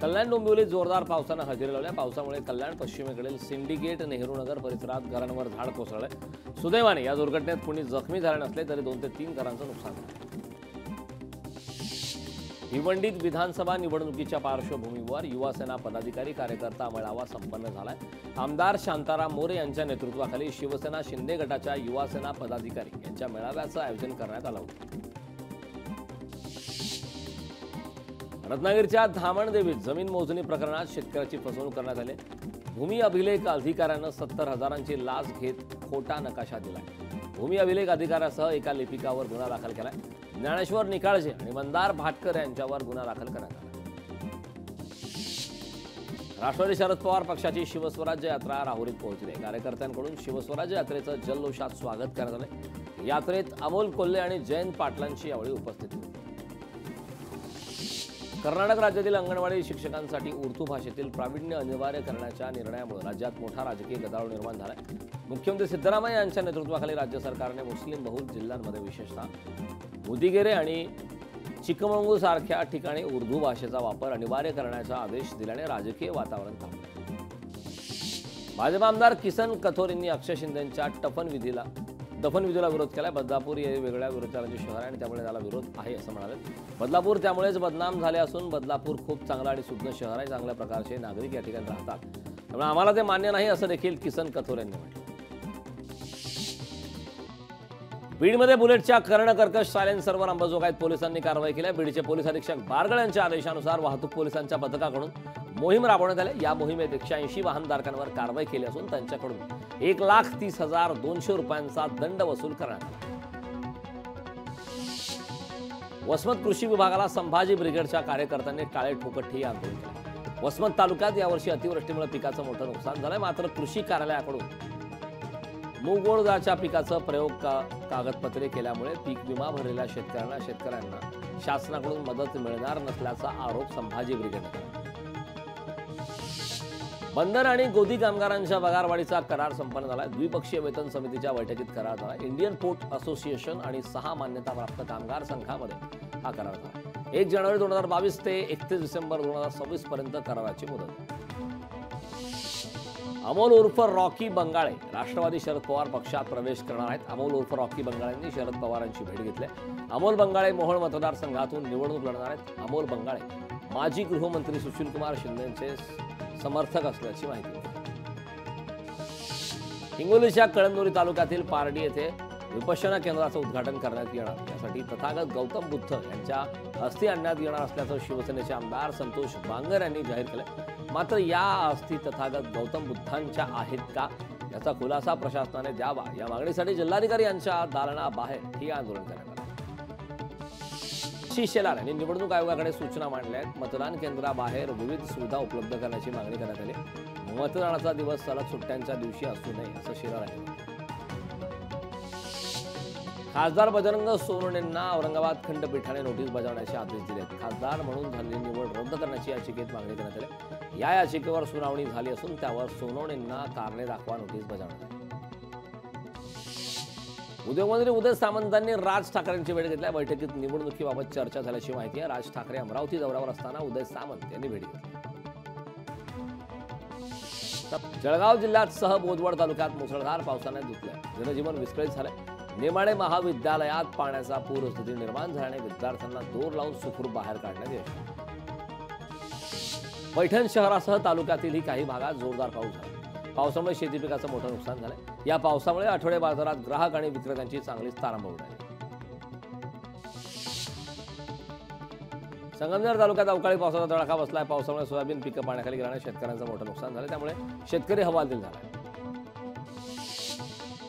कल्याण डोंबिवलीत जोरदार पावसानं हजेरी लावल्या। पावसामुळे कल्याण पश्चिमेकडील सिंडिकेट नेहरू नगर परिसरात घरांवर झाड कोसळले। सुदैवाने या दुर्घटनेत कुणी जखमी झाले नसले तरी 2 ते 3 घरांचं नुकसान झालं। भिवंडीत विधानसभा निवडणुकीच्या पार्श्वभूमीवर युवासेना पदाधिकारी कार्यकर्ता मेळावा संपन्न झालाय। आमदार शांताराम मोरे यांच्या नेतृत्वाखाली शिवसेना शिंदे गटाच्या युवासेना पदाधिकारी यांच्या मेळाव्याचं आयोजन करण्यात आलं होतं। रत्नागिरीच्या धामणदेवीत जमीन मोजणी प्रकरणात शेतकऱ्याची फसवणूक करण्यात आली। भूमी अभिलेख अधिकाऱ्यानं 70,000ची लाच घेत खोटा नकाशा दिला। भूमी अभिलेख अधिकाऱ्यासह एका लिपिकावर गुन्हा दाखल केलाय। ज्ञानेश्वर निकाळजे आणि मंदार भाटकर यांच्यावर गुन्हा दाखल करण्यात आला। राष्ट्रवादी शरद पवार पक्षाची शिवस्वराज्य यात्रा राहुरीत पोहोचली। कार्यकर्त्यांकडून शिवस्वराज्य यात्रेचं जल्लोषात स्वागत करण्यात आले। यात्रेत अमोल कोल्हे आणि जयंत पाटलांची यावेळी उपस्थिती होती। कर्नाटक राज्यातील अंगणवाडी शिक्षकांसाठी उर्दू भाषेतील प्रावीण्य अनिवार्य करण्याच्या निर्णयामुळे राज्यात मोठा राजकीय गदारोळ निर्माण झालाय। मुख्यमंत्री सिद्धरामय्या यांच्या नेतृत्वाखाली राज्य सरकारने मुस्लिम बहुल जिल्ह्यांमध्ये विशेषतः मुदिगेरे आणि चिकमंगळूर सारख्या ठिकाणी उर्दू भाषेचा वापर अनिवार्य करण्याचा आदेश दिल्याने राजकीय वातावरण तापले। भाजप आमदार किसन कथोरेंनी अक्षय शिंदेंच्या दफनविधीला विरोध केला। बदलापूर हे वेगळ्या विरोधाचे शहर आहे आणि त्यामुळे त्याला विरोध आहे असं म्हणाले। बदलापूर त्यामुळेच बदनाम झाले असून बदलापूर खूप चांगला आणि सुज्ञ शहर आहे। चांगल्या प्रकारचे नागरिक या ठिकाणी राहतात, त्यामुळे आम्हाला ते मान्य नाही असं देखील किसन कथोरेंनी म्हटलं। बीडमध्ये बुलेटच्या कर्णकर्कश सायलेन्सरवर अंबाजोगाईत पोलिसांनी कारवाई केली। बीडचे पोलीस अधीक्षक बारगळ यांच्या आदेशानुसार वाहतूक पोलिसांच्या पथकाकडून मोहीम राबवण्यात आली। या मोहिमेत 180 वाहनधारकांवर कारवाई केली असून त्यांच्याकडून 1,30,200 रुपयांचा दंड वसूल करण्यात आला। वसमत कृषी विभागाला संभाजी ब्रिगेडच्या कार्यकर्त्यांनी टाळे ठोकत ठिय्या आंदोलन केलं। वसमत तालुक्यात यावर्षी अतिवृष्टीमुळे पिकाचं मोठं नुकसान झालंय। मात्र कृषी कार्यालयाकडून मूगवोळदाच्या पिकाचं प्रयोग कागदपत्रे केल्यामुळे पीक विमा भरलेल्या शेतकऱ्यांना शासनाकडून मदत मिळणार नसल्याचा आरोप संभाजी ब्रिगेडने केला। बंदर आणि गोदी कामगारांच्या पगारवाढीचा करार संपन्न झाला। द्विपक्षीय वेतन समितीच्या बैठकीत करार झाला। इंडियन पोर्ट असोसिएशन आणि 6 मान्यताप्राप्त कामगार संघामध्ये हा करार झाला। 1 जानेवारी 2022 ते 31 डिसेंबर 2026 पर्यंत कराराची मुदत। अमोल उर्फ रॉकी बंगाळे राष्ट्रवादी शरद पवार पक्षात प्रवेश करणार आहेत। अमोल उर्फ रॉकी बंगाळेंनी शरद पवारांची भेट घेतली। अमोल बंगाळे मोहोळ मतदारसंघातून निवडणूक लढणार आहेत। अमोल बंगाळे माजी गृहमंत्री सुशीलकुमार शिंदेंचे समर्थक असल्याची माहिती। हिंगोलीच्या कळमनुरी तालुक्यातील पारडी येथे विपश्यना केंद्राचं उद्घाटन करण्यात येणार। यासाठी तथागत गौतम बुद्ध यांच्या अस्थी आणण्यात येणार असल्याचं शिवसेनेचे आमदार संतोष बांगर यांनी जाहीर केलं। मात्र या अस्थी तथागत गौतम बुद्धांच्या आहेत का याचा खुलासा प्रशासनाने द्यावा या मागणीसाठी जिल्हाधिकारी यांच्या दालनाबाहेर ठिय्या आंदोलन करण्यात आलं। शेलार यांनी निवडणूक आयोगाकडे सूचना मांडल्या आहेत। मतदान केंद्राबाहेर विविध सुविधा उपलब्ध करण्याची मागणी करण्यात आली। मतदानाचा दिवस सलग सुट्ट्यांच्या दिवशी असू नये असं शेलार यांनी म्हटलं। खासदार बजरंग सोनवणेंना औरंगाबाद खंडपीठाने नोटीस बजावण्याचे आदेश दिले आहेत। खासदार म्हणून झालेली निवड रद्द करण्याची याचिकेत मागणी करण्यात आली। या याचिकेवर सुनावणी झाली असून त्यावर सोनवणेंना कारणे दाखवा नोटीस बजावण्यात आली। उद्योगमंत्री उदय सामंतांनी राज ठाकरेंची भेट घेतली। बैठकीत निवडणुकीबाबत चर्चा झाल्याची माहिती आहे। राज ठाकरे अमरावती दौऱ्यावर असताना उदय सामंत यांनी भेट घेतली। जळगाव जिल्ह्यात सह बोदवड तालुक्यात मुसळधार पावसाने धुतलंय। जनजीवन विस्कळीत झालंय। नेमाडे महाविद्यालयात पाण्याचा पूरस्थिती निर्माण झाल्याने विद्यार्थ्यांना दोर लावून सुखरूप बाहेर काढण्यात यश आलं। पैठण शहरासह तालुक्यातीलही काही भागात जोरदार पाऊस झाला। पावसामुळे शेती पिकाचं मोठं नुकसान झालंय। या पावसामुळे आठवडे बाजारात ग्राहक आणि विक्रेत्यांची चांगलीच तारांबळ उडाली। संगमनेर तालुक्यात अवकाळी पावसाचा तडाखा बसलाय। पावसामुळे सोयाबीन पिकं पाण्याखाली गेल्याने शेतकऱ्यांचं मोठं नुकसान झालं, त्यामुळे शेतकरी हवालदिल झाला।